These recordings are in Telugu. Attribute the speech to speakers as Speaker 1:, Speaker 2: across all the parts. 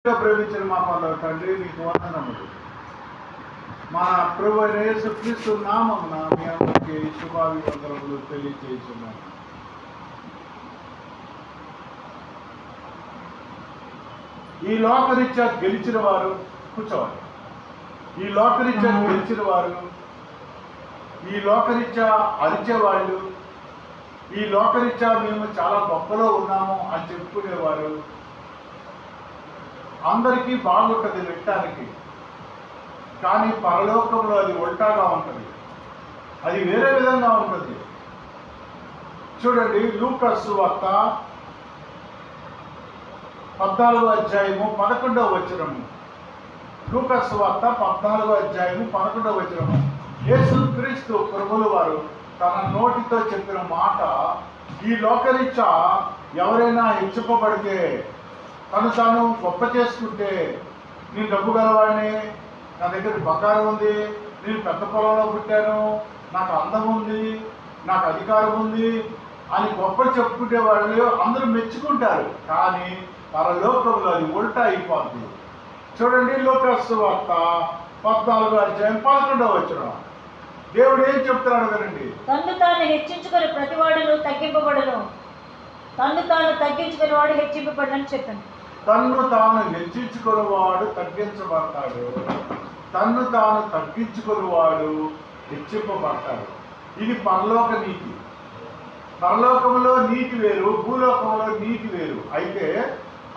Speaker 1: ప్రేమించిన మా పనులు తండ్రి మీకు వందనములు. మా ప్రభు యేసుక్రీస్తు నామమున మీ అందరికీ శుభాభివందనములు తెలియజేస్తున్నాను. ఈ లోకరీత్యా గెలిచిన వారు కూర్చోవాలి. ఈ లోకరీత్యా గెలిచిన వారు, ఈ లోకరీత్యా అరిచేవాళ్ళు, ఈ లోకరీత్యా మేము చాలా గొప్పలో ఉన్నాము అని చెప్పుకునేవారు అందరికీ బాగుంటుంది వినటానికి. కానీ పరలోకంలో అది ఉల్టాగా ఉంటుంది, అది వేరే విధంగా ఉంటుంది. చూడండి, లూకా సువార్త 14వ అధ్యాయము 11వ వచనము. లూకా సువార్త 14వ అధ్యాయము 11వ వచనము. యేసుక్రీస్తు ప్రభువుల వారు తన నోటితో చెప్పిన మాట, ఈ లోకరీత్యా ఎవరైనా హెచ్చుకోబడితే, తను తాను గొప్ప చేసుకుంటే, నేను డబ్బు గలవాడిని, నా దగ్గర బంగారం ఉంది, నేను పెద్ద పొలంలో పుట్టాను, నాకు అందం ఉంది, నాకు అధికారం ఉంది అని గొప్ప చెప్పుకునే వాళ్ళు అందరూ మెచ్చుకుంటారు. కానీ పరలోకంలో అది ఉల్టా అయిపోతుంది. చూడండి, లూకా సువార్త 14వ అధ్యాయం 11వ వచనం. దేవుడు ఏం చెప్తున్నాడు వినండి.
Speaker 2: తన్ను తాను హెచ్చించుకుని ప్రతివాడును తగ్గింపబడును, తన్ను తాను తగ్గించుకుని వాడు హెచ్చింపబడని చెప్పాను.
Speaker 1: తన్ను తాను హెచ్చించుకునేవాడు తగ్గించబడతాడు, తన్ను తాను తగ్గించుకునేవాడు హెచ్చింపబడతాడు. ఇది పరలోక నీతి. పరలోకంలో నీతి వేరు, భూలోకంలో నీతి వేరు. అయితే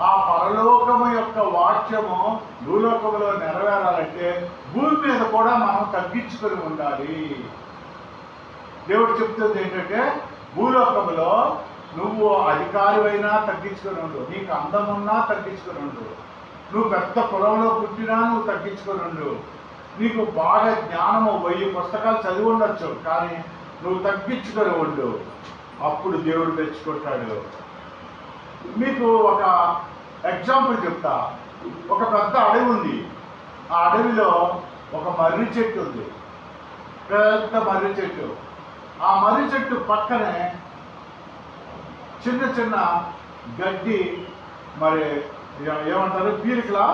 Speaker 1: ఆ పరలోకము యొక్క వాక్యము భూలోకంలో నెరవేరాలంటే భూమి మీద కూడా మనం తగ్గించుకొని ఉండాలి. దేవుడు చెప్తుంది ఏంటంటే, భూలోకంలో నువ్వు అధికారివైనా తగ్గించుకొని ఉండు, నీకు అందం ఉన్నా తగ్గించుకొని ఉండు, నువ్వు పెద్ద పొలంలో పుట్టినా నువ్వు తగ్గించుకొని ఉండు, నీకు బాగా జ్ఞానము 1000 పుస్తకాలు చదివి ఉండొచ్చు, కానీ నువ్వు తగ్గించుకొని ఉండు. అప్పుడు దేవుడు తెచ్చుకుంటాడు. మీకు ఒక ఎగ్జాంపుల్ చెప్తా. ఒక పెద్ద అడవి ఉంది. ఆ అడవిలో ఒక మర్రి చెట్టు ఉంది, పెద్ద మర్రి చెట్టు. ఆ మర్రి చెట్టు పక్కనే చిన్న చిన్న గడ్డి, మరి ఏమంటారు, పీరికలా,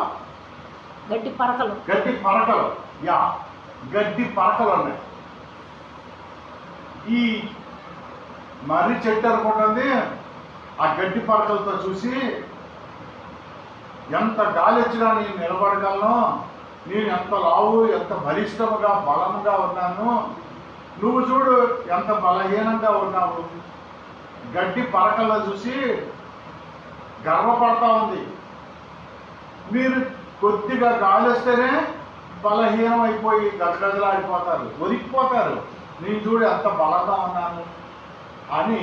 Speaker 2: గడ్డి పరకలు,
Speaker 1: గడ్డి పరకలు, గడ్డి పరకలు ఉన్నాయి. ఈ మర్రి చెట్టు అనుకుంటుంది ఆ గడ్డి పరకలతో చూసి, ఎంత గాలి వచ్చినా నేను నిలబడగలను, నేను ఎంత లావు, ఎంత బలిష్టముగా బలముగా ఉన్నాను, నువ్వు చూడు ఎంత బలహీనంగా ఉన్నావు. గడ్డి పరకల్లో చూసి గర్వపడతా ఉంది. మీరు కొద్దిగా గాలి వస్తేనే బలహీనం అయిపోయి గజగజలాడిపోతారు, ఒరిగిపోతారు. నేను చూడు ఎంత బలంగా ఉన్నాను అని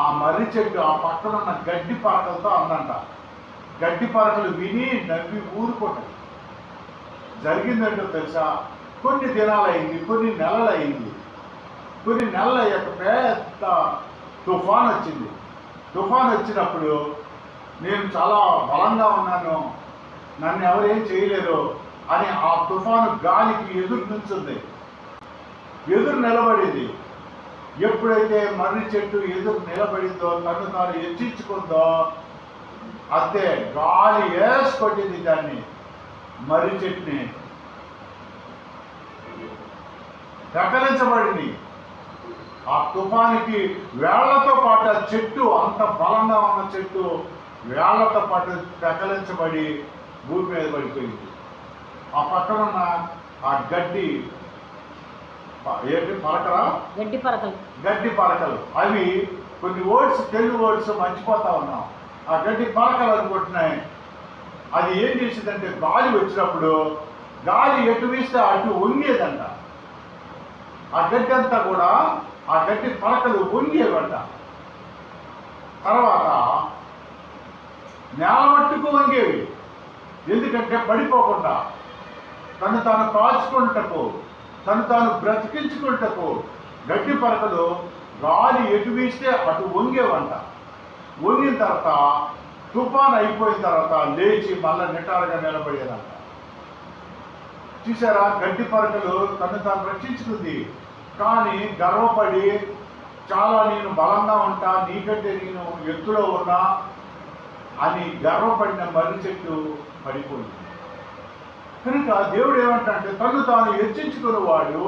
Speaker 1: ఆ మర్రి చెట్టు ఆ పక్కన ఉన్న గడ్డి పరకలతో అందంట. గడ్డి పరకలు విని నవ్వి ఊరుకుంటాయి. జరిగిందంటో తెలుసా, కొన్ని దినాలైంది, కొన్ని నెలలైంది. కొన్ని నెలలు అయ్యాక పెద్ద తుఫాన్ వచ్చింది. తుఫాన్ వచ్చినప్పుడు నేను చాలా బలంగా ఉన్నాను, నన్ను ఎవరేం చేయలేరు అని ఆ తుఫాను గాలికి ఎదురు నుంచుంది, ఎదురు నిలబడింది. ఎప్పుడైతే మర్రి చెట్టు ఎదురు నిలబడిందో, తను తాను హెచ్చించుకుందో, అంతే గాలి వేసి కొట్టింది దాన్ని, మర్రి చెట్టుని దక్కరించబడింది. ఆ తుఫానికి వేళ్లతో పాటు ఆ చెట్టు, అంత బలంగా ఉన్న చెట్టు వేళ్లతో పాటు దక్కరించబడి భూమి మీద పడిపోయింది. ఆ పక్కన ఉన్న ఆ గడ్డి ఏంటి పరకరా,
Speaker 2: గడ్డి పరకలు,
Speaker 1: గడ్డి పరకలు, అవి కొన్ని వర్డ్స్, తెలుగు వర్డ్స్ మర్చిపోతా ఉన్నాం. ఆ గడ్డి పరకలు అనుకుంటున్నాయి. అది ఏం చేసిందంటే, గాలి వచ్చినప్పుడు గాలి ఎటు వీస్తే అటు వంగేదంట. ఆ గడ్డి అంతా కూడా, ఆ గడ్డి పరకలు వంగేవంట. తర్వాత నేల మట్టుకు వంగేవి. ఎందుకంటే పడిపోకుండా, తను తాను కాల్చుకుంటకు, తను తాను బ్రతికించుకుంటకు గడ్డి పరకలు గాలి ఎటు వీస్తే అటు వంగేవంట. వంగిన తర్వాత తుఫాన్ అయిపోయిన తర్వాత లేచి మళ్ళీ నిటారుగా నిలబడేదంట. చూసారా, గడ్డి పరకలు తను తాను రక్షించుకుంది. కానీ గర్వపడి, చాలా నేను బలంగా ఉంటా, నీకంటే నేను ఎత్తులో ఉన్నా, అని గర్వపడిన మర్రి చెట్టు పడిపోయింది. కనుక దేవుడు ఏమంటాడంటే తను తాను హెచ్చించుకునేవాడు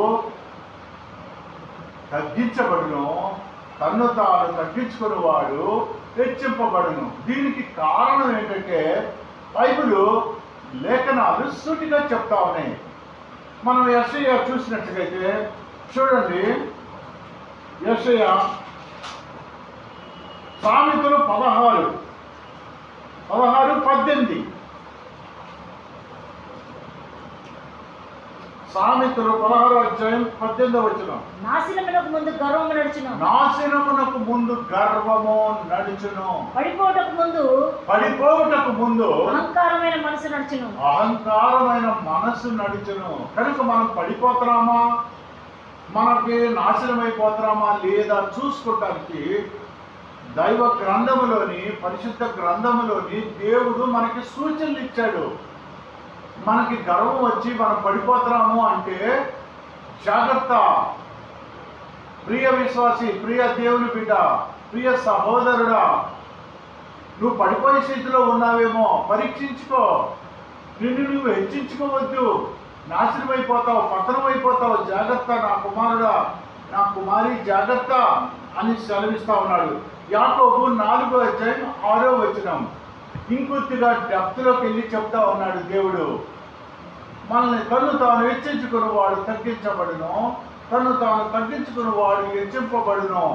Speaker 1: తగ్గించబడును, తన్ను తాను తగ్గించుకునేవాడు హెచ్చింపబడును. దీనికి కారణం ఏంటంటే బైబిల్ లేఖనాలు సూటిగా చెప్తా ఉన్నాయి. మనం యెషయా చూసినట్లయితే చూడండి, యెషయా సామెతలు 16:18. సామెతలు 16:18.
Speaker 2: నాశనమునకు ముందు గర్వము నడుచును,
Speaker 1: నాశనమునకు ముందు గర్వము నడుచును,
Speaker 2: పడిపోవటకు ముందు అహంకారమైన మనసు నడుచును.
Speaker 1: అహంకారమైన మనసు నడుచును. కనుక మనం పడిపోతున్నామా, మనకి నాశనం అయిపోతున్నామా లేదా చూసుకోవటానికి దైవ గ్రంథములోని, పరిశుద్ధ గ్రంథములోని దేవుడు మనకి సూచనలు ఇచ్చాడు. మనకి గర్వం వచ్చి మనం పడిపోతున్నాము అంటే జాగ్రత్త. ప్రియ విశ్వాసి, ప్రియ దేవుని బిడ్డ, ప్రియ సహోదరుడా, నువ్వు పడిపోయే స్థితిలో ఉన్నావేమో పరీక్షించుకో. నిన్ను నువ్వు హెచ్చించుకోవద్దు, నాశనం అయిపోతావు, పతనం అయిపోతావు. జాగ్రత్త నా కుమారుడా, నా కుమారి, జాగ్రత్త అని సెలవిస్తా ఉన్నాడు. యాకోబు 4:6 ఇంకొద్దిగా డెప్త్లోకి వెళ్ళి చెప్తా ఉన్నాడు దేవుడు. మనల్ని తను తాను హెచ్చించుకుని వాడు తగ్గించబడును, తను తాను తగ్గించుకుని వాడు హెచ్చింపబడును.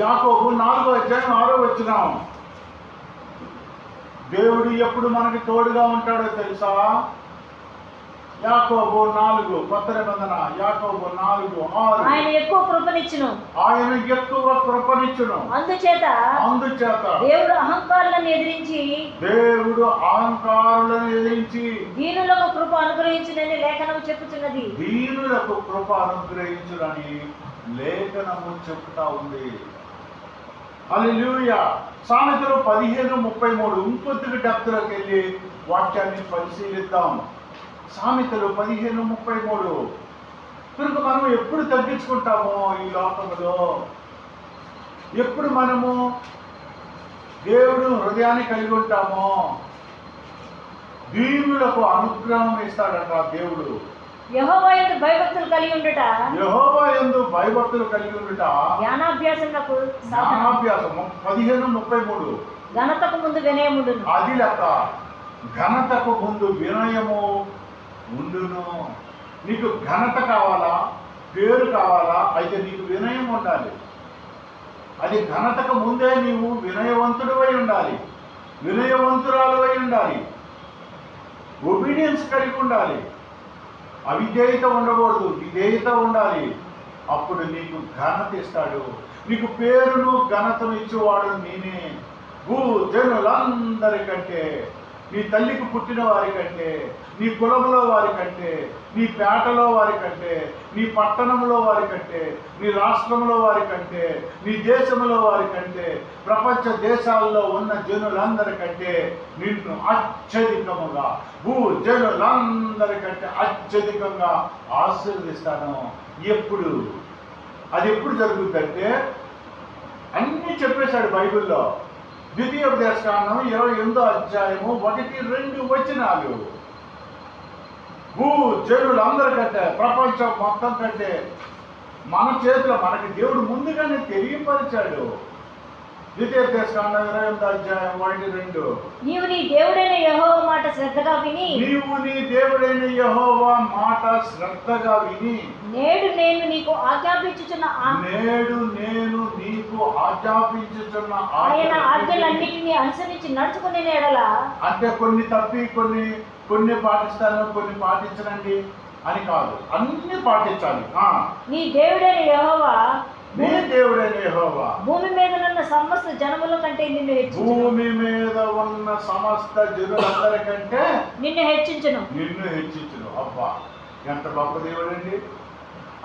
Speaker 1: యాకోబు 4:6 దేవుడు ఎప్పుడు మనకి తోడుగా ఉంటాడో తెలుసా? యాకోబు 4 కొత్త నిబంధన, యాకోబు 4:6.
Speaker 2: ఆయన ఎక్కువ కృపనిచ్చును, అందుచేత దేవుడు అహంకారులను ఎదిరించి దీనులకు కృప అనుగ్రహించునని లేఖనము చెప్పుచున్నది.
Speaker 1: దీనులకు కృప అనుగ్రహించునని లేఖనము చెప్తా ఉంది. హల్లెలూయా. సామెతలు 15:33 ఇంకొద్దిగా డెప్త్లోకి వెళ్ళి వాక్యాన్ని పరిశీలిద్దాం. సామెతలు 15:33. కనుక మనం ఎప్పుడు తగ్గించుకుంటామో ఈ లోకంలో, ఎప్పుడు మనము దేవుడు హృదయాన్ని కలిగి ఉంటామో దీనులకు అనుగ్రహం ఇస్తాడట దేవుడు.
Speaker 2: యెహోవా యందు భయభక్తులు కలిగి ఉండుట, జ్ఞానాభ్యాసమునకు
Speaker 1: 15:33.
Speaker 2: ఘనతకు ముందు వినయముండును.
Speaker 1: అది లెక్క. ఘనతకు ముందు వినయము ఉండును. నీకు ఘనత కావాలా, పేరు కావాలా, అయితే నీకు వినయం ఉండాలి. అది ఘనతకు ముందే నీవు వినయవంతుడివై ఉండాలి, వినయవంతురాలువై ఉండాలి, ఒబీడియన్స్ కలిగి ఉండాలి. అవిధేయత ఉండకూడదు, విధేయత ఉండాలి. అప్పుడు నీకు ఘనత ఇస్తాడు. నీకు పేరును ఘనతను ఇచ్చేవాడు నేనే. జనులందరికంటే, నీ తల్లికి పుట్టిన వారి కంటే, నీ కులంలో వారి కంటే, నీ పేటలో వారి కంటే, నీ పట్టణంలో వారి కంటే, నీ రాష్ట్రంలో వారి కంటే, నీ దేశంలో వారి కంటే, ప్రపంచ దేశాల్లో ఉన్న జనులందరికంటే నిన్ను అత్యధికముగా, జనులందరికంటే అత్యధికంగా ఆశీర్వదిస్తాను. ఎప్పుడు? అది ఎప్పుడు జరుగుతుందంటే అన్నీ చెప్పేశాడు బైబిల్లో. ద్వితీయోపదేశకాండం 28:1-2 జనులందరికంటే, ప్రపంచం మొత్తం కంటే మన చేతిలో మనకి దేవుడు ముందుగానే తెలియపరిచాడు. ద్వితీయోపదేశకాండం 28:1-2.
Speaker 2: నీవు నీ దేవుడైన యెహోవా మాట శ్రద్ధగా విని, నేడు నేను నీకు ఆజ్ఞాపించుచున్న ఆయన ఆజ్ఞలన్నిటినీ అనుసరించి నడుచుకునే ఎడల,
Speaker 1: అంటే కొన్ని తప్పి కొన్ని పాటిస్తాను, కొన్ని పాటించనండి అని కాదు, అన్ని పాటించాలి.
Speaker 2: నీ దేవుడైన యెహోవా
Speaker 1: భూమి
Speaker 2: మీద ఉన్న సమస్త జనముల కంటే నిన్ను హెచ్చించును.
Speaker 1: భూమి మీద ఉన్న సమస్త జనులందరికంటే
Speaker 2: నిన్ను హెచ్చించును.
Speaker 1: అబ్బా, ఎంత గొప్ప దేవుడండి.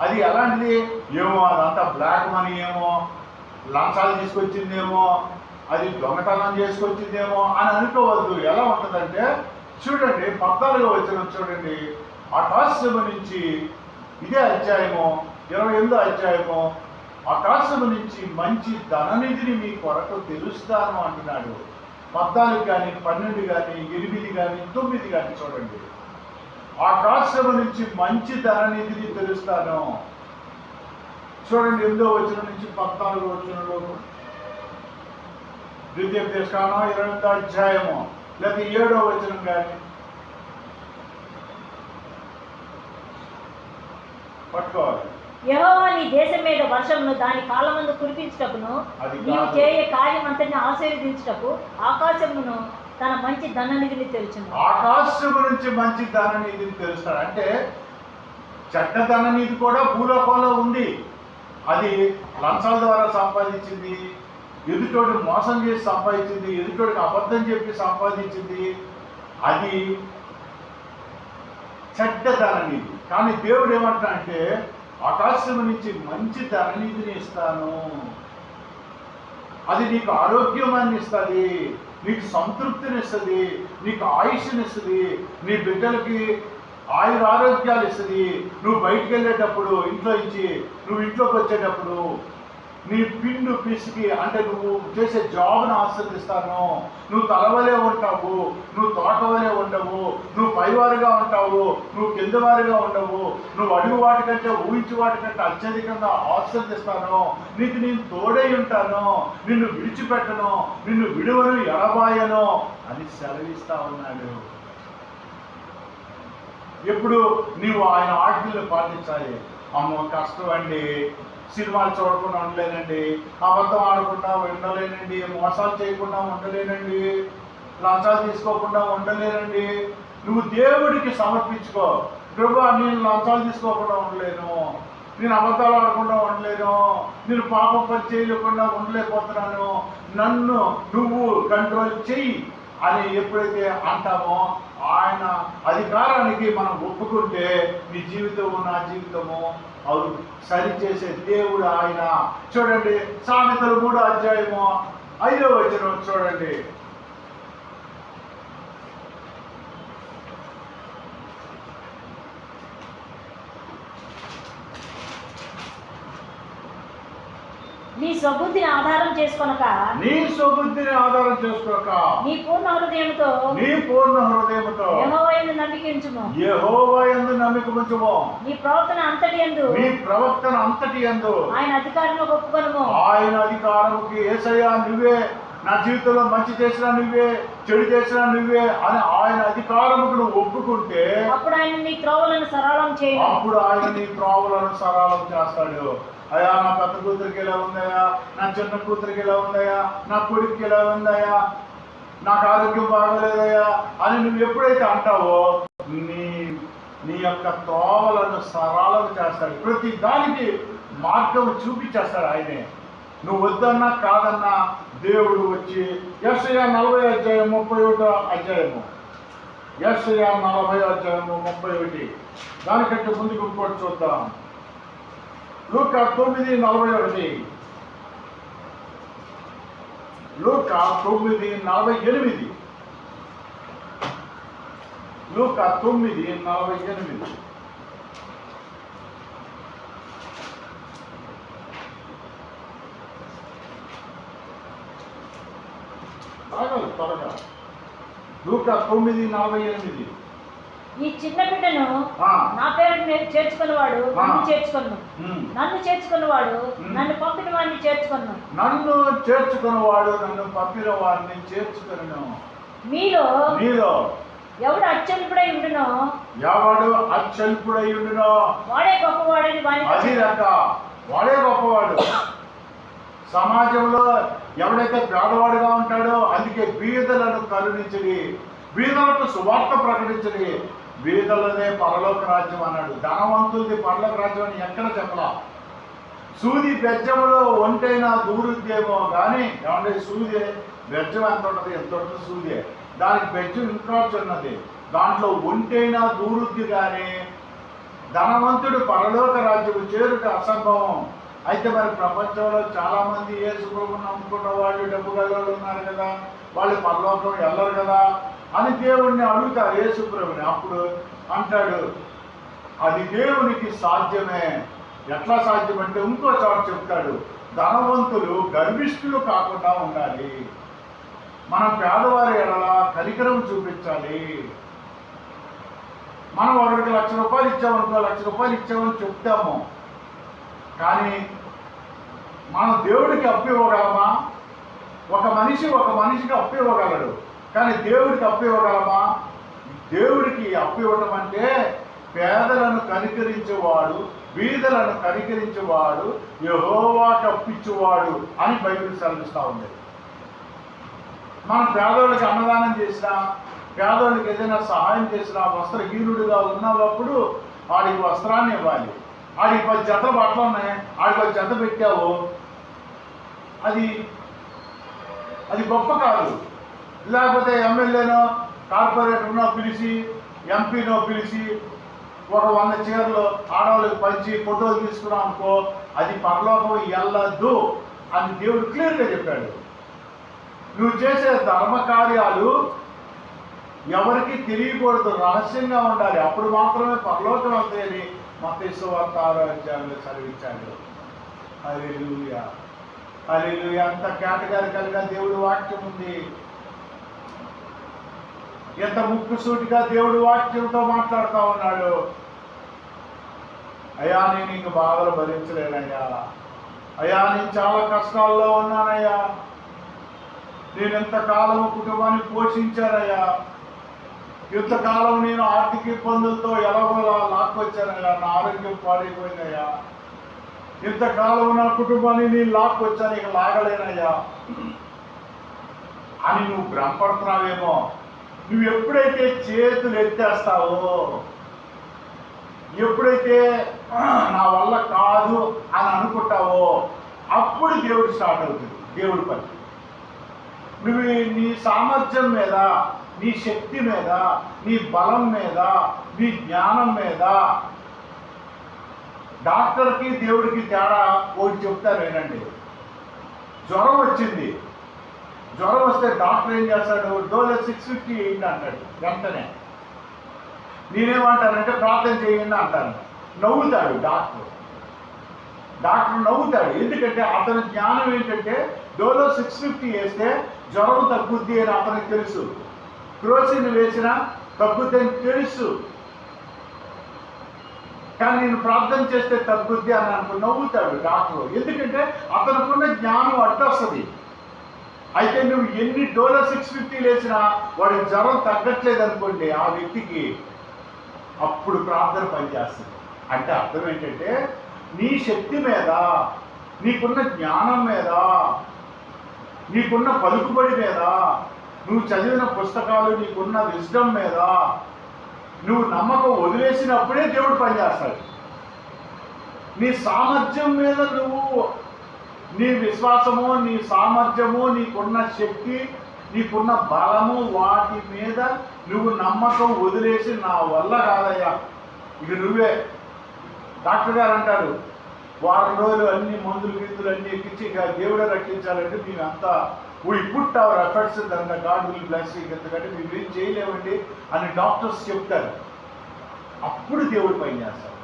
Speaker 1: అది ఎలాంటిది? ఏమో అదంతా బ్లాక్ మనీ ఏమో, లంచాలు తీసుకొచ్చిందేమో, అది దొంగతనం చేసుకొచ్చిందేమో అని అనుకోవద్దు. ఎలా ఉంటుందంటే చూడండి, 14వ చూడండి, ఆకాశము నుంచి, ఇదే అధ్యాయము 28 ఆకాశము నుంచి మంచి ధననిధిని మీ కొరకు తెలుస్తాను అంటున్నాడు. 14 కానీ 12 కానీ 8 కానీ 9 కానీ చూడండి. ఆకాశము నుంచి మంచి ధననిధిని తెలుస్తాను. చూడండి 8వ వచనం నుంచి 14వ వచనంలో, ద్వితీయోపదేశకాండం 28వ అధ్యాయము లేదా 7వ వచనం కానీ పట్టుకోవాలి.
Speaker 2: యెహోవా నీ దేశం మీద వర్షమును దాని కాలమందు కురిపించుటకును నీవు చేయ కార్యం అంతటిని ఆశీర్వదించుటకు ఆకాశమును తన మంచి ధననిధిని తెరుచును.
Speaker 1: ఆకాశము నుంచి మంచి ధననిధిని తెలుస్తాడు. అంటే చెడ్డ ధననిధి కూడా భూలోకంలో ఉంది. అది లంచాల ద్వారా సంపాదించింది, ఎదుటోడు మోసం చేసి సంపాదించింది, ఎదుటోడికి అబద్ధం చెప్పి సంపాదించింది. అది చెడ్డ ధననిధి. కానీ దేవుడు ఏమంటా అంటే ఆకాశం నుంచి మంచి ధననిధిని ఇస్తాను. అది నీకు ఆరోగ్యాన్ని ఇస్తుంది, నీకు సంతృప్తిని ఇస్తుంది, నీకు ఆయుష్ని ఇస్తుంది, నీ బిడ్డలకి ఆరోగ్యాలు ఇస్తుంది. నువ్వు బయటికి వెళ్ళేటప్పుడు ఇంట్లో ఇచ్చి నువ్వు ఇంట్లోకి వచ్చేటప్పుడు నీ పిండు పిసికి అంటే నువ్వు చేసే జాబ్ను ఆస్వాదిస్తాను. నువ్వు తలవలే ఉంటావు, నువ్వు తోటవలే ఉండవు, నువ్వు పైవారుగా ఉంటావు, నువ్వు కిందవారుగా ఉండవు, నువ్వు అడుగు వాటి కంటే ఊహించి వాటి కంటే అత్యధికంగా ఆస్వాదిస్తాను. నీకు నేను తోడై ఉంటాను, నిన్ను విడిచిపెట్టను, నిన్ను విడువను ఎడబాయను అని సెలవిస్తా ఉన్నాడు. ఎప్పుడు నీవు ఆయన ఆజ్ఞలు పాటించాలి. అమ్మో కష్టం అండి, సినిమాలు చూడకుండా ఉండలేనండి, అబద్ధం ఆడకుండా ఉండలేనండి, మోసాలు చేయకుండా ఉండలేనండి, లంచాలు తీసుకోకుండా ఉండలేనండి. నువ్వు దేవుడికి సమర్పించుకో. ప్రభువా నేను లంచాలు తీసుకోకుండా ఉండలేను, నేను అబద్ధాలు ఆడకుండా ఉండలేను, నేను పాపం పని చేయలేకుండా ఉండలేకపోతున్నాను, నన్ను నువ్వు కంట్రోల్ చెయ్యి అని ఎప్పుడైతే అంటామో ఆయన అధికారానికి మనం ఒప్పుకుంటే నీ జీవితము నా జీవితము అవును సరిచేసే దేవుడు ఆయన. చూడండి సామెతలు 3వ అధ్యాయము 5వ వచనం చూడండి.
Speaker 2: నీ స్వబుద్ధిని ఆధారం చేసుకొనక
Speaker 1: నీ స్వబుద్ధిని ఆధారం చేసుకోక
Speaker 2: నీ పూర్ణ హృదయముతో యెహోవా యందు నమ్మిక ఉంచుము.
Speaker 1: యెహోవా యందు నమ్మిక ఉంచుము.
Speaker 2: నీ ప్రవర్తన అంతటి యందు ఆయన అధికారంలో ఒప్పుకొనుము.
Speaker 1: ఆయన అధికారముకి యేసయ్యా నువ్వే, నా జీవితంలో మంచి చేసినా నువ్వే, చెడు చేసినా నువ్వే అని ఆయన అధికారముకు నువ్వు ఒప్పుకుంటే
Speaker 2: అప్పుడు ఆయన నీ త్రోవలను సరళం
Speaker 1: చేస్తాడు. అయ్యా నా పెద్ద కూతురికి ఎలా ఉందయా, నా చిన్న కూతురికి ఎలా ఉందయా, నా కొడుకుకి ఎలా ఉందయా, నాకు ఆరోగ్యం బాగోలేదయ్యా అని నువ్వు ఎప్పుడైతే అంటావో నీ యొక్క త్రోవలను సరళం చేస్తాడు. ప్రతి దానికి మార్గం చూపించేస్తాడు ఆయనే. నువ్వు వద్దన్నా కాదన్నా దేవుడు వచ్చి యెషయా 40వ అధ్యాయం 31వ అధ్యాయము, యెషయా 40వ అధ్యాయము 31. దానికంటే ముందుకు ఇంకోటి చూద్దాం. లూకా 9:41, లూకా 9:48, లూకా 9:48. త్వరగా లూకా 9:48.
Speaker 2: ఈ చిన్న బిడ్డను నా పేరు చేర్చుకున్నవాడు నన్ను చేర్చుకున్నాను, నన్ను చేర్చుకున్నవాడు నన్ను పంపిన వాడిని చేర్చుకున్నాను,
Speaker 1: నన్ను చేర్చుకున్నవాడు నన్ను పంపిన వాడిని చేర్చుకున్నాను.
Speaker 2: మీలో
Speaker 1: ఎవడు
Speaker 2: అత్యల్పుడై ఉండునో వాడే గొప్పవాడని
Speaker 1: వాడే గొప్పవాడు. సమాజంలో ఎవడైతే పేదవాడుగా ఉంటాడో అందుకే బీదలను కరుణించడి, బీదలకు సువార్త ప్రకటించడి, బీదలదే పరలోక రాజ్యం అన్నాడు. ధనవంతులది పరలోక రాజ్యం అని ఎక్కడ చెప్పలా. సూది బెజ్జంలో ఒంటైనా దూరుద్దేమో కానీ ఏమంటే సూది బెజ్జం ఎంత ఉంటుంది, ఎంత ఉంటుంది సూది, దానికి బెజ్జం ఇంకా చిన్నది, దాంట్లో ఒంటైనా దూరుద్ది కానీ ధనవంతుడు పరలోక రాజ్యం చేరుట అసంభవం. అయితే మరి ప్రపంచంలో చాలామంది యేసు ప్రభువుని నమ్ముకున్న వాళ్ళు డబ్బు గలవాళ్ళు ఉన్నారు కదా, వాళ్ళు పరలోకం వెళ్ళరు కదా అని దేవుణ్ణి అడుగుతారు యేసు ప్రభుని. అప్పుడు అంటాడు అది దేవునికి సాధ్యమే. ఎట్లా సాధ్యం అంటే ఇంకో చోట చెప్తాడు, ధనవంతులు గర్విష్ఠులు కాకుండా ఉండాలి. మనం పేదవారి ఎడల కనికరం చూపించాలి. మనం ఒకరికి ₹1,00,000 ఇచ్చామనుకో, ₹1,00,000 ఇచ్చామని చెప్తాము, కానీ మనం దేవుడికి అప్పు ఇవ్వగలమా? ఒక మనిషికి అప్పు ఇవ్వగలడు, కానీ దేవుడికి అప్పు ఇవ్వగలమా? దేవుడికి అప్పు ఇవ్వటం అంటే పేదలను కనికరించేవాడు, బీదలను కనికరించేవాడు, యెహోవాకు అప్పిచ్చేవాడు అని బైబిల్ సెలవిస్తూ ఉంది. మనం పేదోళ్ళకి అన్నదానం చేసినా, పేదోళ్ళకి ఏదైనా సహాయం చేసినా, వస్త్రహీనుడిగా ఉన్నప్పుడు వాడికి వస్త్రాన్ని ఇవ్వాలి. ఆడికి 10 జత బట్టలు ఉన్నాయి, ఆడికి 10 జత పెట్టావు, అది గొప్ప కాదు. లేకపోతే ఎమ్మెల్యేనో కార్పొరేటర్నో పిలిచి, ఎంపీనో పిలిచి ఒక 100 చీరలు ఆడవాళ్ళకి పంచి ఫోటోలు తీసుకున్నాం అనుకో, అది పరలోకం వెళ్ళదు అని దేవుడు క్లియర్గా చెప్పాడు. నువ్వు చేసే ధర్మ కార్యాలు ఎవరికి తెలియకూడదు, రహస్యంగా ఉండాలి, అప్పుడు మాత్రమే పరలోకం వెళ్తాయని మత్తయి సువార్త 6వ అధ్యాయంలో చదివించాడు. హల్లెలూయా, హల్లెలూయా. అంత కేటగారికలుగా దేవుడి వాక్యం ఉంది. ఎంత ముక్కుసూటిగా దేవుడి వాక్యంతో మాట్లాడుతూ ఉన్నాడు. అయ్యా, నేను ఇంక బాధలు భరించలేనయ్యా, అయ్యా నేను చాలా కష్టాల్లో ఉన్నానయ్యా, నేను ఎంతకాలం కుటుంబాన్ని పోషించానయ్యా, ఇంతకాలం నేను ఆర్థిక ఇబ్బందులతో ఎలాగోలా లాక్కొచ్చానయ్యా, నా ఆరోగ్యం పాడైపోయిందయ్యా, ఇంతకాలం నా కుటుంబాన్ని నేను లాక్కొచ్చాను, ఇక లాగలేనయ్యా అని నువ్వు భ్రమపడుతున్నావేమో. నువ్వు ఎప్పుడైతే చేతులు ఎత్తేస్తావో, ఎప్పుడైతే నా వల్ల కాదు అని అనుకుంటావో, అప్పుడు దేవుడు స్టార్ట్ అవుతుంది. దేవుడి పని నువ్వు నీ సామర్థ్యం మీద, నీ శక్తి మీద, నీ బలం మీద, నీ జ్ఞానం మీద, డాక్టర్కి దేవుడికి తేడా ఒకటి చెప్తారు వినండి. జ్వరం వచ్చింది, జ్వరం వస్తే డాక్టర్ ఏం చేస్తాడు? డోలో 658 అంటాడు. వెంటనే నేనేమంటానంటే ప్రార్థన చేయండి అంటాను. నవ్వుతాడు డాక్టర్ నవ్వుతాడు. ఎందుకంటే అతని జ్ఞానం ఏంటంటే డోలో 650 వేస్తే జ్వరం తగ్గుద్ది అని అతనికి తెలుసు, క్రోసిన్ వేసినా తగ్గుద్ది అని తెలుసు, కానీ నేను ప్రార్థన చేస్తే తగ్గుద్ది అని నవ్వుతాడు డాక్టర్. ఎందుకంటే అతనుకున్న జ్ఞానం అడ్డొస్తుంది. అయితే నువ్వు ఎన్ని డోలో 650 వేసినా వాడి జ్వరం తగ్గట్లేదు అనుకోండి, ఆ వ్యక్తికి అప్పుడు ప్రార్థన పనిచేస్తుంది. అంటే అర్థం ఏంటంటే నీ శక్తి మీద, నీకున్న జ్ఞానం మీద, నీకున్న పలుకుబడి మీద, నువ్వు చదివిన పుస్తకాలు, నీకున్న విజ్డమ్ మీద నువ్వు నమ్మకం వదిలేసినప్పుడే దేవుడు పనిచేస్తాడు. నీ సామర్థ్యం మీద నువ్వు, నీ విశ్వాసము, నీ సామర్థ్యము, నీకున్న శక్తి, నీకున్న బలము, వాటి మీద నువ్వు నమ్మకం వదిలేసి నా వల్ల కాదయ్యా, ఇక నువ్వే. డాక్టర్ గారు అంటారు వారం రోజులు అన్ని మందులు గిందులు అన్నీ ఎక్కించి ఇక దేవుడే రక్షించాలంటే మేమంతా వీ పుట్ అవర్ ఎఫర్ట్స్ దాని గాడ్ విల్ బ్లెస్, ఎందుకంటే మేము ఏం చేయలేమండి అని డాక్టర్స్ చెప్తారు. అప్పుడు దేవుడు పని చేస్తాడు.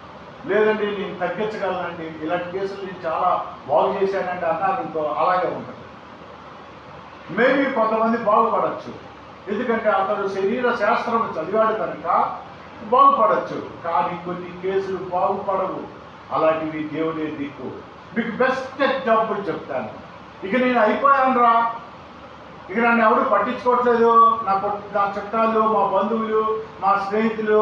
Speaker 1: లేదండి నేను తగ్గించగలనండి, ఇలాంటి కేసులు నేను చాలా బాగు చేశానంటే అన్నారు ఇంకో, అలాగే ఉంటుంది. మేబీ కొంతమంది బాగుపడచ్చు, ఎందుకంటే అతడు శరీర శాస్త్రం చదివాడు కనుక బాగుపడచ్చు, కానీ కొన్ని కేసులు బాగుపడవు. అలాంటివి దేవుడే దిక్కు. మీకు బెస్ట్ ఎగ్జాంపుల్ చెప్తాను. ఇక నేను అయిపోయాను రా, ఇక నన్ను ఎవరు పట్టించుకోవట్లేదు, నా చుట్టాలు, మా బంధువులు, మా స్నేహితులు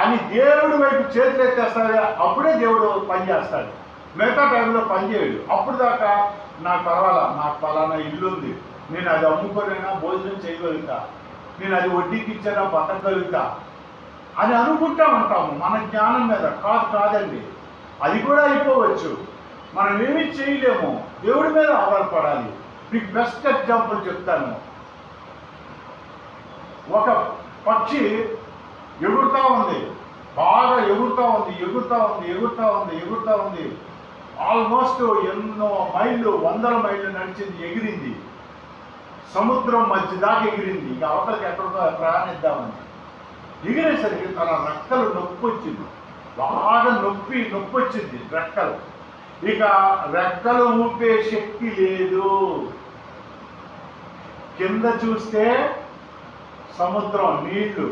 Speaker 1: అని దేవుడి వైపు చేతులు ఎత్తేస్తాడు. అప్పుడే దేవుడు పనిచేస్తాడు, మిగతా టైంలో పనిచేయడు. అప్పుడు దాకా నాకు పర్వాలా, నాకు పలానా ఇల్లు ఉంది, నేను అది అమ్ముకొనైనా భోజనం చేయగలుగుతా, నేను అది వడ్డీకి ఇచ్చానా బతకగలుగుతా అని అనుకుంటా ఉంటాము మన జ్ఞానం మీద. కాదండి, అది కూడా అయిపోవచ్చు. మనం ఏమీ చేయలేము, దేవుడి మీద ఆధారపడాలి. మీకు బెస్ట్ ఎగ్జాంపుల్ చెప్తాను. ఒక పక్షి ఎగురుతూ ఉంది, బాగా ఎగురుతూ ఉంది. ఆల్మోస్ట్ ఎన్నో మైళ్ళు, 100 మైళ్ళు నడిచింది, ఎగిరింది, సముద్రం మధ్య దాకా ఎగిరింది. ఇక అవతలకి ఎక్కడికో ప్రయాణిద్దామని ఎగిరేసరికి తన రెక్కలు నొప్పి వచ్చింది, బాగా నొప్పి వచ్చింది రెక్కలు. ఇక రెక్కలు ఊపే శక్తి లేదు. కింద చూస్తే సముద్రం, నీళ్లు,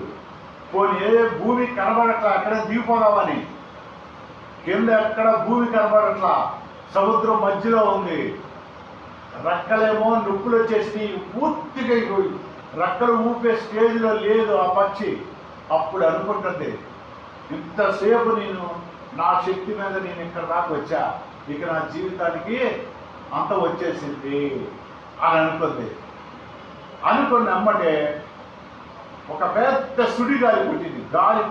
Speaker 1: పోనీ ఏ భూమి కనబడట్లా, అక్కడే దిగిపోదామని. కింద ఎక్కడ భూమి కనబడట్లా, సముద్రం మధ్యలో ఉంది. రెక్కలేమో నొప్పులు వచ్చేసి పూర్తిగా రెక్కలు ఊపే స్టేజ్లో లేదు ఆ పక్షి. అప్పుడు అనుకుంటుంది, ఇంతసేపు నేను నా శక్తి మీద నేను ఇక్కడ దాకా వచ్చా, ఇక నా జీవితానికి అంత వచ్చేసింది అని అనుకుంది. అనుకుని అమ్మటే ఒక పెద్ద సుడి గాలి పుట్టింది. గాలి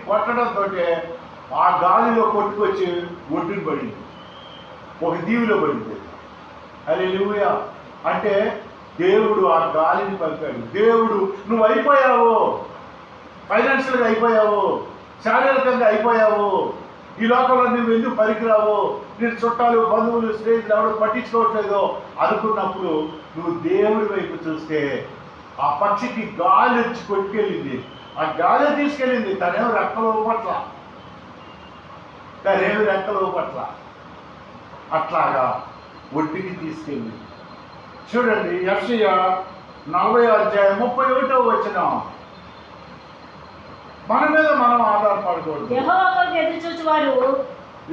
Speaker 1: కొట్టడంతో ఆ గాలిలో కొట్టుకొచ్చి ఒడ్డున పడింది, ఒక దీవిలో పడింది. హల్లెలూయా. అంటే దేవుడు ఆ గాలిని పంపాడు. దేవుడు నువ్వు అయిపోయావు, ఫైనాన్షియల్గా అయిపోయావు, శారీరకంగా అయిపోయావు, ఈ లోకంలో నువ్వు ఎందుకు పనికిరావు, నేను చుట్టాలు, బంధువులు, స్నేహితులు ఎవరు పట్టించుకోవట్లేదో అనుకున్నప్పుడు నువ్వు దేవుడి వైపు చూస్తే ఆ పక్షికి గాలి వచ్చి కొట్టుకెళ్ళింది. ఆ గాలి తీసుకెళ్ళింది, తనేమో రెక్కలు పట్ల, తనేమి రెక్కలు పట్ల. అట్లాగా ఒడ్డుకి తీసుకెళ్ళి చూడండి. యెషయా 40:31 మన మీద మనం ఆధారపడకూడదు.
Speaker 2: యెహోవా కొరకు ఎదురు చూచువారు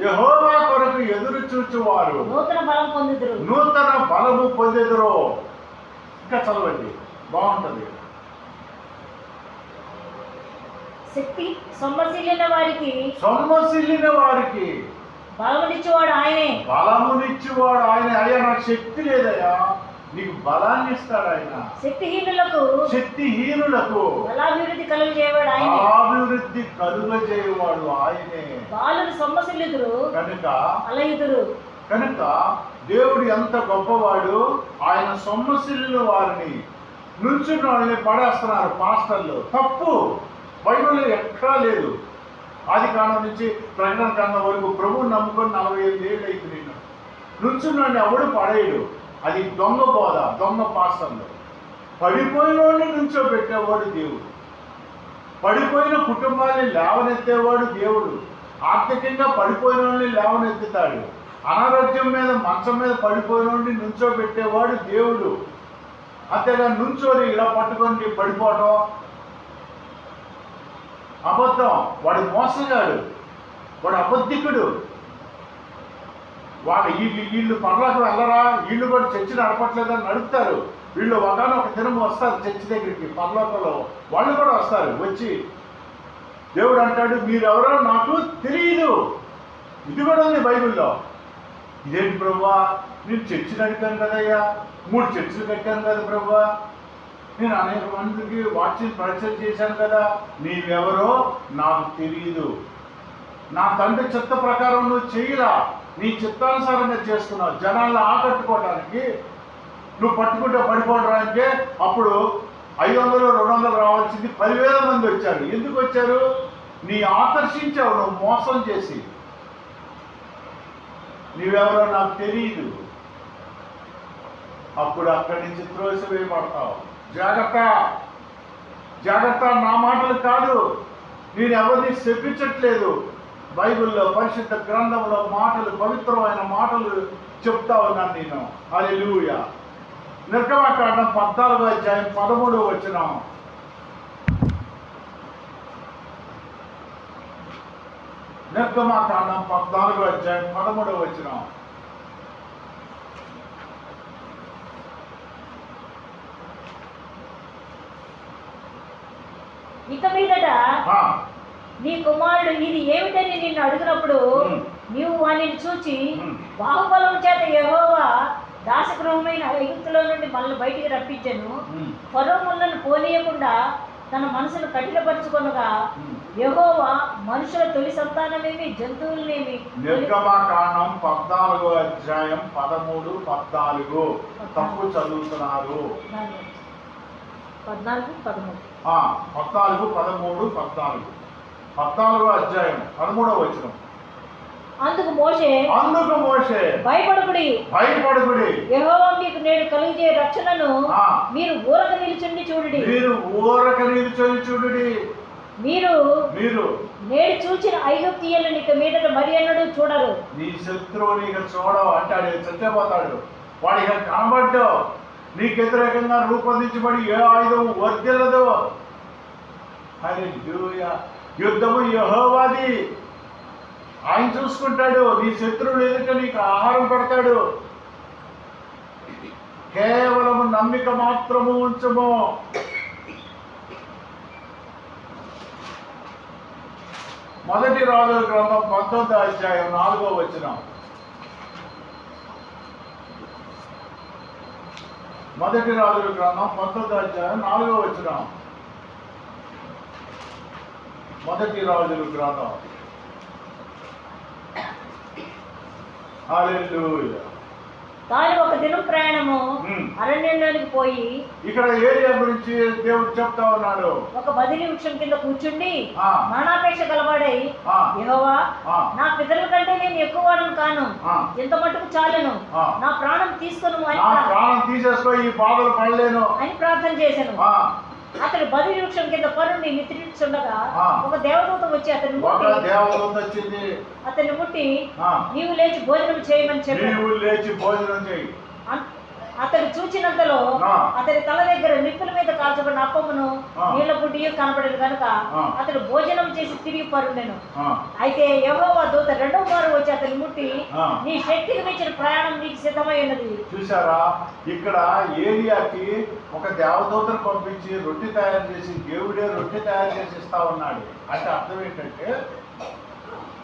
Speaker 1: యెహోవా కొరకు ఎదురు చూచువారు
Speaker 2: నూతన బలం పొందుదురు.
Speaker 1: నూతన బలము పొందెదరు. ఇంకా చదవండి, బాగుంటది.
Speaker 2: శక్తి సొమ్మసిల్లిన
Speaker 1: వారికి
Speaker 2: బలమునిచ్చేవాడు ఆయనే.
Speaker 1: బలమునిచ్చేవాడు ఆయనే. అయ్యా నాకు శక్తి లేదయ్యా, నీకు బలాన్ని ఇస్తాడు ఆయన. శక్తిహీనులకు
Speaker 2: బలాభివృద్ధి కలుగజేయవాడు ఆయనే.
Speaker 1: బలాభివృద్ధి కలుగజేయవాడు ఆయనే.
Speaker 2: బాలురు సొమ్మసిల్లుదురు
Speaker 1: కనుక
Speaker 2: అలయుదురు.
Speaker 1: కనుక దేవుడు ఎంత గొప్పవాడు. ఆయన సొమ్మసిల్లిన వారిని, నుంచున్న వాళ్ళని పడేస్తున్నారు పాస్టర్లు. తప్పు. బైబిల్లో ఎక్కడా లేదు. ఆది కాండం నుంచి ప్రకటన కాండం వరకు ప్రభువుని నమ్ముకొని 45 ఏళ్ళు అయింది. నేను నుంచున్నాడిని ఎవడు పడేయడు. అది దొంగ బోధ, దొంగ పాస్టర్లు. పడిపోయిన వాడిని నుంచోబెట్టేవాడు దేవుడు. పడిపోయిన కుటుంబాన్ని లేవనెత్తేవాడు దేవుడు. ఆర్థికంగా పడిపోయిన వాడిని లేవనెత్తుతాడు. అనారోగ్యం మీద, మంచం మీద పడిపోయిన వాడిని నుంచోబెట్టేవాడు దేవుడు. అంతేగా నుంచోని ఇలా పట్టుకొని పడిపోవటం అబద్ధం. వాడు మోసగాడు, వాడు అబద్ధికుడు. వాడు వీళ్ళు పర్లకు వెళ్ళరా, వీళ్ళు కూడా చర్చి నడపట్లేదని నడుపుతారు. వీళ్ళు ఒక దినం వస్తారు చర్చి దగ్గరికి, పర్లోకంలో వాళ్ళు కూడా వస్తారు. వచ్చి దేవుడు అంటాడు, మీరెవరో నాకు తెలియదు. ఇది కూడా ఉంది బైబిల్లో. ఇదేంటి ప్రభువా, నేను చర్చి నడిపాను కదయ్యా, 3 చర్చిలు కట్టాను కదా ప్రభువా, నేను అనేక మందికి వాక్యం పరిచయం చేశాను కదా, నీవెవరో నాకు తెలియదు. నా తండ్రి చిత్త ప్రకారం నువ్వు చేయలా, నీ చిత్తానుసారంగా చేసుకున్నావు. జనాలను ఆకట్టుకోవడానికి నువ్వు పట్టుకుంటే పడిపోవడానికి. అప్పుడు 500, 200 రావాల్సింది 10,000 మంది వచ్చారు. ఎందుకు వచ్చారు? నీ ఆకర్షించావు, నువ్వు మోసం చేసి. నీవెవరో నాకు తెలియదు. అప్పుడు అక్కడి నుంచి త్రోసివేయబడతావు. జాగ్రత్త, జాగ్రత్త. నా మాటలు కాదు, నేను ఎవరిని శపించట్లేదు. బైబిల్లో, పరిశుద్ధ గ్రంథంలో మాటలు, పవిత్రమైన మాటలు చెప్తా ఉన్నాను నేను. హల్లెలూయా. నిర్గమకాండం 14:13. నిర్గమకాండం 14:13.
Speaker 2: ఇక మీదట నీ కుమారుడు ఇది ఏమిటని నిన్ను అడిగినప్పుడు నీవు వానిని చూచి, బాహుబలం చేత యెహోవా దాసగృహమైన ఐగుప్తులో నుండి మనల్ని బయటికి రప్పించెను, ఫరో మనల్ని పోనీయకుండా తన మనసును కఠినపరుచుకొనగా యెహోవా మనుషుల తొలి సంతానమేమి, జంతువులనేమి.
Speaker 1: నిర్గమకాండం 14:13-14. తప్పు చదువుతున్నారు.
Speaker 2: 14:13.
Speaker 1: 14:13. 14:13.
Speaker 2: అందుకు మోషే భయపడకుడి, యెహోవా మీకు నేడు కలుగజే రక్షణను మీరు ఊరక నిలుచుండి చూడుడి. మీరు నేడు చూచిన ఐగుప్తీయులను ఇక మీదట మరి అన్నడు చూడరు.
Speaker 1: నీ శత్రువుని ఇక చూడవు అంటాడు, చచ్చిపోతాడు. వాడు ఇక కనబడ్డావు. నీకు వ్యతిరేకంగా రూపొందించబడి ఏ ఆయుధం వర్ధిల్లదు. హల్లెలూయా. యుద్ధము యెహోవాది, ఆయన చూసుకుంటాడు. నీ శత్రువులు ఎదుట నీకు ఆహారం పెడతాడు. కేవలము నమ్మిక మాత్రము ఉంచము. మొదటి రాజుల గ్రంథం 19వ అధ్యాయం 4వ వచనం. మొదటి రాజుల గ్రంథం 19వ అధ్యాయం 4వ వచనం. మొదటి రాజుల గ్రంథం. హల్లెలూయా.
Speaker 2: తాను ఒక దినం ప్రయాణము అరణ్యంలోనికి పోయి,
Speaker 1: ఇక్కడ ఏరియా గురించి దేవుడు చెప్తా ఉన్నాడు.
Speaker 2: ఒక బదిలీ వృక్షం కింద కూర్చుండి మరణాపేక్ష గలవాడై, యెహోవా, నా పితరుల కంటే నేను ఎక్కువ వాడను కాను, ఎంత మటుకు చాలును, నా ప్రాణం తీసుకొను
Speaker 1: ప్రాణం తీసేసుకో, ఈ బాధలు పడలేను
Speaker 2: అని ప్రార్థన చేశాను. అతడు బదిలీ వృక్షం కింద పరుండి నిద్రించుండగా ఒక దేవదూత వచ్చి అతన్ని ముట్టి నీవు లేచి భోజనం చేయమని చెప్పి, అతడు చూచినంతలో అతడి తల దగ్గర నిప్పుల మీద కాల్చబడిన అప్పమును నీళ్ల బుడ్డియు కనబడేది కనుక అతడు భోజనం చేసి తిరిగి పరుండెను. అయితే యెహోవా దూత రెండవ వారు వచ్చి అతన్ని ముట్టి, నీ శక్తికి మించిన ప్రయాణం నీకు సిద్ధమై ఉన్నది.
Speaker 1: చూసారా, ఇక్కడ ఏలియాకి ఒక దేవదూతను పంపించి రొట్టె తయారు చేసి, దేవుడే రొట్టె తయారు చేసి ఇస్తా ఉన్నాడు. అంటే అర్థం ఏంటంటే,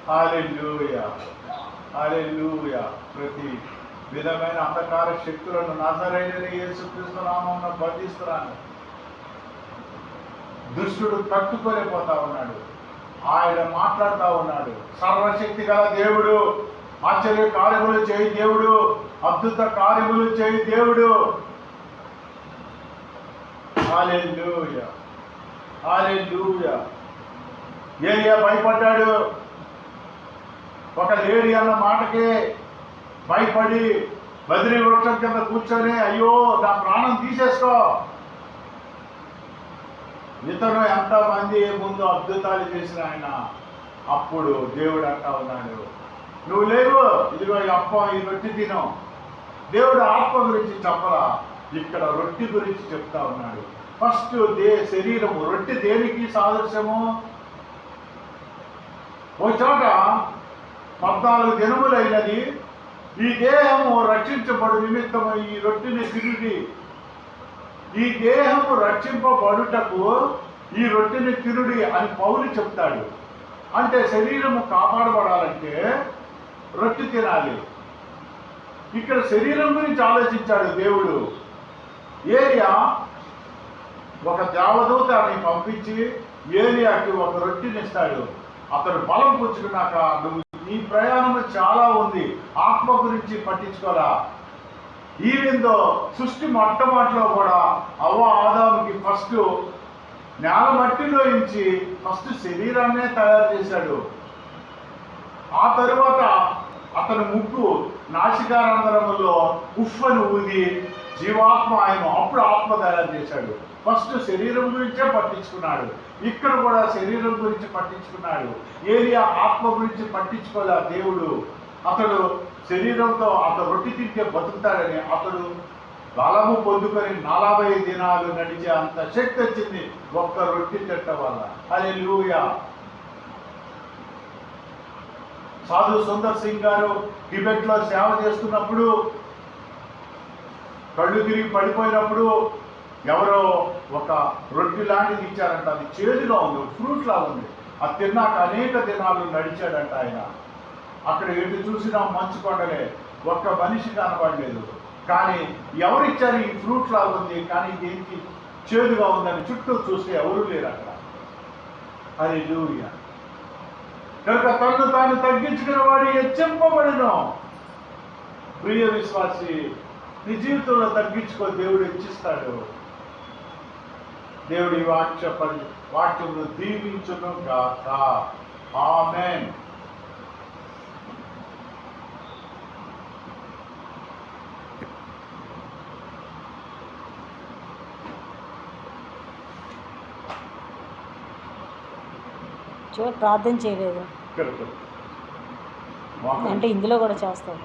Speaker 1: హల్లెలూయా హల్లెలూయా, ప్రతి విధమైన అంధకార శక్తులను నజరేయుడైన యేసుక్రీస్తు నామమున బంధిస్తున్నాను. దుష్టుడు తట్టుకొని పోతా ఉన్నాడు. ఆయన మాట్లాడుతూ ఉన్నాడు. సర్వశక్తి గల దేవుడు, ఆశ్చర్య కార్యములు చేయి దేవుడు, అద్భుత కార్యములు చేయి దేవుడు. హల్లెలూయా హల్లెలూయా. ఏలియా భయపడ్డాడు. ఒక లేడీ అన్న మాటకే భయపడి బదిలీ వృక్షం కింద కూర్చొని, అయ్యో నా ప్రాణం తీసేసుకో. ఇతను ఎంతమంది ముందు అద్భుతాలు చేసిన ఆయన. అప్పుడు దేవుడు అంటా ఉన్నాడు, నువ్వు లేవు, ఇదిగో ఈ అప్పం, ఈ రొట్టె తిను. దేవుడు ఆత్మ గురించి చెప్పలా, ఇక్కడ రొట్టె గురించి చెప్తా ఉన్నాడు. ఫస్ట్ శరీరము. రొట్టె దేనికి సాదృశ్యము? ఒక చోట 14 దినములైనది, ఈ దేహము రక్షించబడు నిమిత్తము ఈ రొట్టెని తిరిగి, ఈ దేహము రక్షింపబడుటకు ఈ రొట్టెని తిరుడి అని పౌలు చెప్తాడు. అంటే శరీరము కాపాడబడాలంటే రొట్టె తినాలి. ఇక్కడ శరీరం గురించి ఆలోచించాడు దేవుడు. ఏలియా ఒక దేవదూతని పంపించి ఏలియాకి ఒక రొట్టెనిస్తాడు. అతడు బలం పుచ్చుకున్నాక, నువ్వు నీ ప్రయాణం చాలా ఉంది, ఆత్మ గురించి పట్టించుకోరా. ఈవెందో సృష్టి మొట్టమొదటిలో కూడా అవ్వ ఆదాముకి ఫస్ట్ నేల మట్టిలో నుంచి ఫస్ట్ శరీరాన్నే తయారు చేశాడు. ఆ తరువాత అతని ముక్కు నాసికారంధ్రములో ఉఫ్ఫను ఊది జీవాత్మ ఆయన, అప్పుడు ఆత్మ తయారు చేశాడు. ఫస్ట్ శరీరం గురించే పట్టించుకున్నాడు. ఇక్కడ కూడా శరీరం గురించి పట్టించుకున్నాడు. ఏలియా ఆత్మ గురించి పట్టించుకోలే దేవుడు. అతడు శరీరంతో అతడు రొట్టె తింటే బతుకుతాడని అతడు బలము పొందుకొని 40 దినాలు నడిచే అంత శక్తి వచ్చింది ఒక్క రొట్టె తినటం వల్ల. హల్లెలూయా. సాధు సుందర్ సింగ్ గారు టిబెట్లో సేవ చేస్తున్నప్పుడు కళ్ళు తిరిగి పడిపోయినప్పుడు ఎవరో ఒక రొట్టె లాంటిది ఇచ్చారంట. అది చేదుగా ఉంది, ఫ్రూట్ లా ఉంది. అది తిన్నాక అనేక దినాలు నడిచాడంట ఆయన. అక్కడ ఎటు చూసినా మంచు కొండలే, ఒక్క మనిషి కనపడలేదు. కానీ ఎవరిచ్చారు ఈ ఫ్రూట్ లా ఉంది, కానీ దేనికి చేదుగా ఉందని చుట్టూ చూస్తే ఎవరు లేరు అక్కడ. హల్లెలూయా. కనుక తను తాను తగ్గించుకున్న వాడు హెచ్చింపబడును. ప్రియ విశ్వాసి, నీ జీవితంలో తగ్గించుకో, దేవుడు హెచ్చిస్తాడు. దేవుడి వాక్యమును దీవించును గాక. ఆమేన్.
Speaker 2: ప్రార్థన చేయలేదు అంటే ఇందులో కూడా చేస్తాడు.